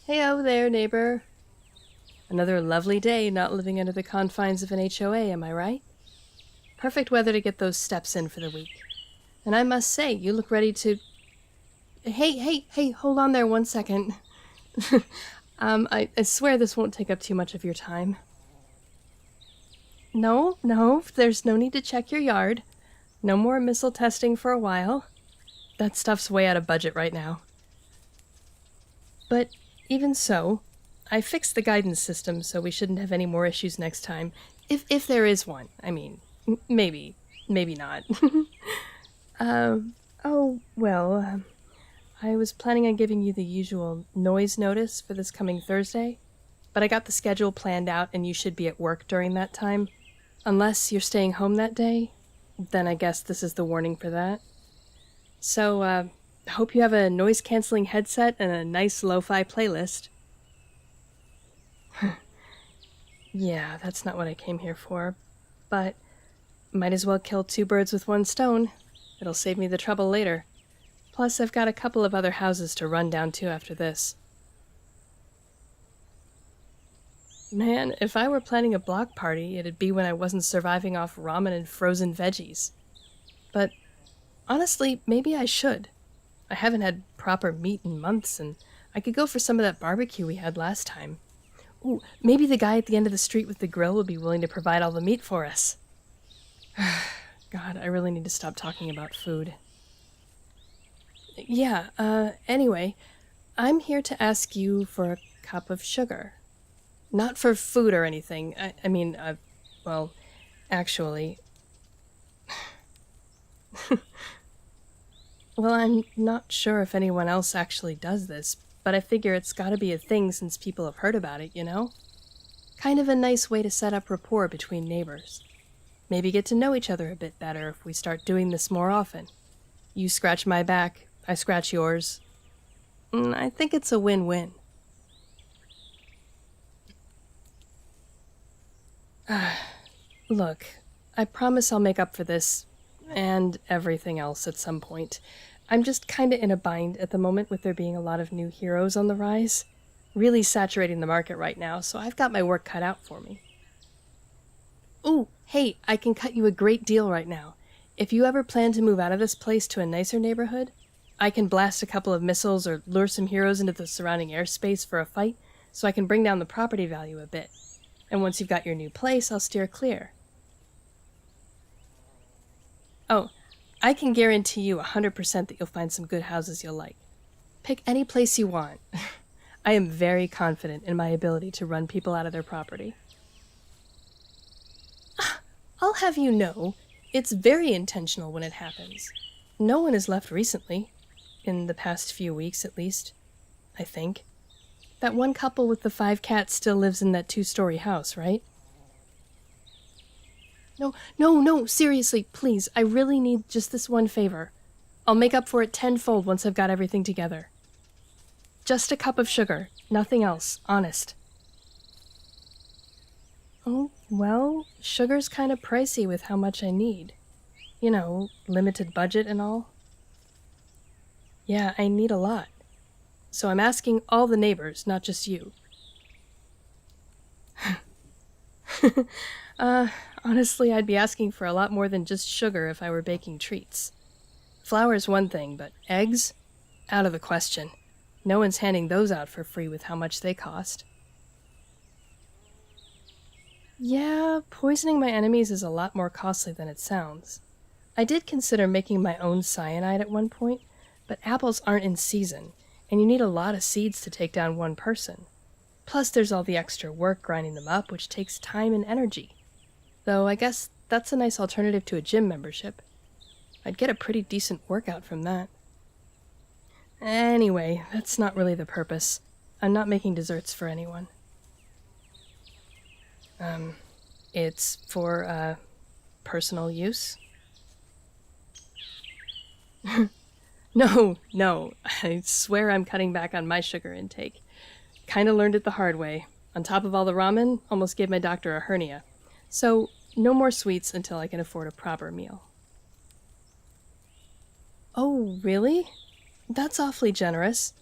Heyo there, neighbor. Another lovely day not living under the confines of an HOA, am I right? Perfect weather to get those steps in for the week. And I must say, you look ready to... Hey, hold on there 1 second. I swear this won't take up too much of your time. No, there's no need to check your yard. No more missile testing for a while. That stuff's way out of budget right now. But even so, I fixed the guidance system so we shouldn't have any more issues next time. If there is one. I mean, maybe not. I was planning on giving you the usual noise notice for this coming Thursday, but I got the schedule planned out and you should be at work during that time. Unless you're staying home that day, then I guess this is the warning for that. So, hope you have a noise-canceling headset and a nice lo-fi playlist. Yeah, that's not what I came here for, but might as well kill 2 birds with 1 stone. It'll save me the trouble later. Plus, I've got a couple of other houses to run down to after this. Man, if I were planning a block party, it'd be when I wasn't surviving off ramen and frozen veggies. But honestly, maybe I should. I haven't had proper meat in months, and I could go for some of that barbecue we had last time. Ooh, maybe the guy at the end of the street with the grill would be willing to provide all the meat for us. God, I really need to stop talking about food. Yeah, anyway, I'm here to ask you for a cup of sugar. Not for food or anything. Well, actually... Well, I'm not sure if anyone else actually does this, but I figure it's gotta be a thing since people have heard about it, you know? Kind of a nice way to set up rapport between neighbors. Maybe get to know each other a bit better if we start doing this more often. You scratch my back, I scratch yours. I think it's a win-win. Look, I promise I'll make up for this, and everything else at some point. I'm just kinda in a bind at the moment with there being a lot of new heroes on the rise. Really saturating the market right now, so I've got my work cut out for me. Ooh, hey, I can cut you a great deal right now. If you ever plan to move out of this place to a nicer neighborhood, I can blast a couple of missiles or lure some heroes into the surrounding airspace for a fight, so I can bring down the property value a bit. And once you've got your new place, I'll steer clear. Oh, I can guarantee you 100% that you'll find some good houses you'll like. Pick any place you want. I am very confident in my ability to run people out of their property. I'll have you know, it's very intentional when it happens. No one has left recently. In the past few weeks, at least. I think. That one couple with the 5 cats still lives in that 2-story house, right? No, seriously, please, I really need just this one favor. I'll make up for it tenfold once I've got everything together. Just a cup of sugar, nothing else, honest. Oh, well, sugar's kind of pricey with how much I need. You know, limited budget and all. Yeah, I need a lot. So I'm asking all the neighbors, not just you. Honestly, I'd be asking for a lot more than just sugar if I were baking treats. Flour's one thing, but eggs? Out of the question. No one's handing those out for free with how much they cost. Yeah, poisoning my enemies is a lot more costly than it sounds. I did consider making my own cyanide at one point, but apples aren't in season, and you need a lot of seeds to take down one person. Plus there's all the extra work grinding them up, which takes time and energy. Though I guess that's a nice alternative to a gym membership. I'd get a pretty decent workout from that. Anyway, that's not really the purpose. I'm not making desserts for anyone. It's for, personal use? No, I swear I'm cutting back on my sugar intake. Kinda learned it the hard way. On top of all the ramen, almost gave my doctor a hernia. So, no more sweets until I can afford a proper meal. Oh, really? That's awfully generous.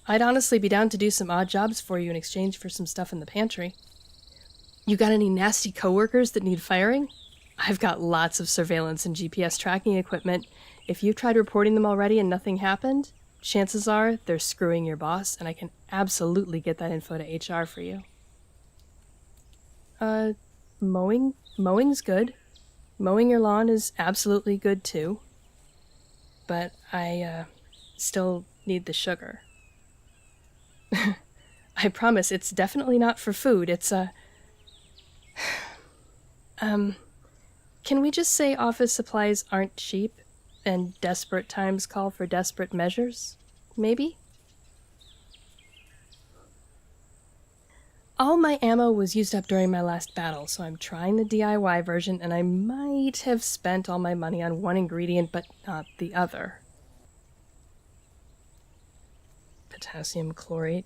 I'd honestly be down to do some odd jobs for you in exchange for some stuff in the pantry. You got any nasty coworkers that need firing? I've got lots of surveillance and GPS tracking equipment. If you've tried reporting them already and nothing happened, chances are they're screwing your boss, and I can absolutely get that info to HR for you. Mowing's good. Mowing your lawn is absolutely good too. But I still need the sugar. I promise it's definitely not for food. It's can we just say office supplies aren't cheap and desperate times call for desperate measures? Maybe? All my ammo was used up during my last battle, so I'm trying the DIY version, and I might have spent all my money on one ingredient, but not the other. Potassium chlorate.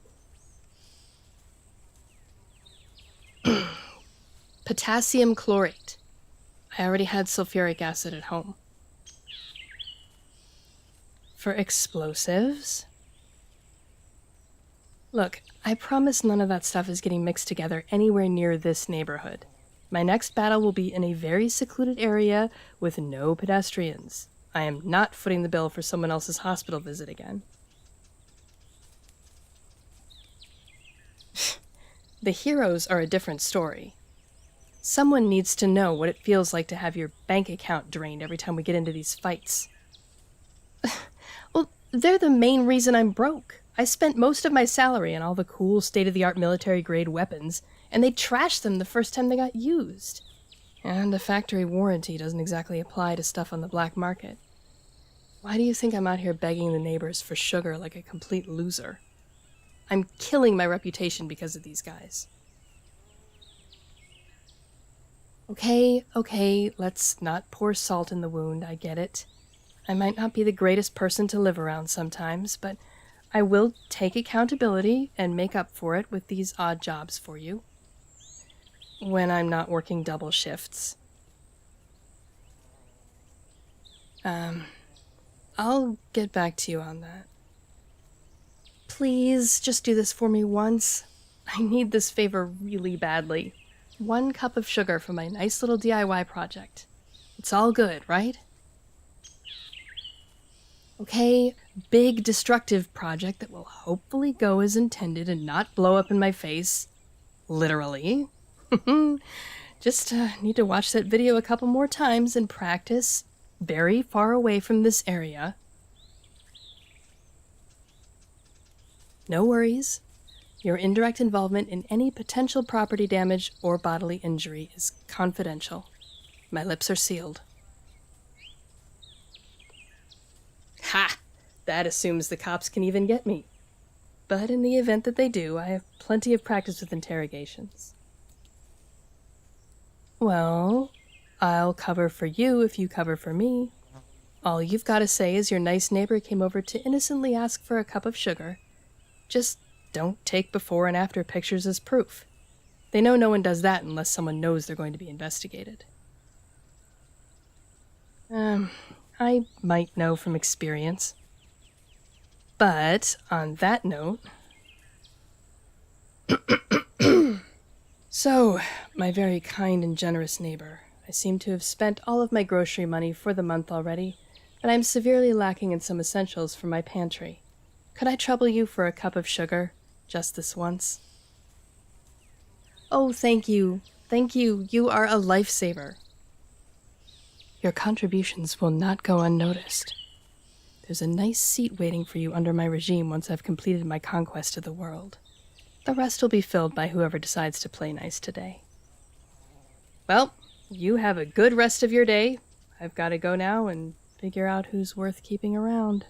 Potassium chlorate. I already had sulfuric acid at home. For explosives? Look, I promise none of that stuff is getting mixed together anywhere near this neighborhood. My next battle will be in a very secluded area with no pedestrians. I am not footing the bill for someone else's hospital visit again. The heroes are a different story. Someone needs to know what it feels like to have your bank account drained every time we get into these fights. Well, they're the main reason I'm broke. I spent most of my salary on all the cool state-of-the-art military-grade weapons, and they trashed them the first time they got used. And a factory warranty doesn't exactly apply to stuff on the black market. Why do you think I'm out here begging the neighbors for sugar like a complete loser? I'm killing my reputation because of these guys. Okay, let's not pour salt in the wound, I get it. I might not be the greatest person to live around sometimes, but I will take accountability and make up for it with these odd jobs for you. When I'm not working double shifts. I'll get back to you on that. Please, just do this for me once. I need this favor really badly. 1 cup of sugar for my nice little DIY project. It's all good, right? Okay, big destructive project that will hopefully go as intended and not blow up in my face. Literally. Just need to watch that video a couple more times and practice very far away from this area. No worries. Your indirect involvement in any potential property damage or bodily injury is confidential. My lips are sealed. Ha! That assumes the cops can even get me. But in the event that they do, I have plenty of practice with interrogations. Well, I'll cover for you if you cover for me. All you've got to say is your nice neighbor came over to innocently ask for a cup of sugar. Just don't take before and after pictures as proof. They know no one does that unless someone knows they're going to be investigated. I might know from experience. But, on that note... So, my very kind and generous neighbor, I seem to have spent all of my grocery money for the month already, but I'm severely lacking in some essentials for my pantry. Could I trouble you for a cup of sugar? Just this once. Oh, thank you. Thank you. You are a lifesaver. Your contributions will not go unnoticed. There's a nice seat waiting for you under my regime once I've completed my conquest of the world. The rest will be filled by whoever decides to play nice today. Well, you have a good rest of your day. I've got to go now and figure out who's worth keeping around.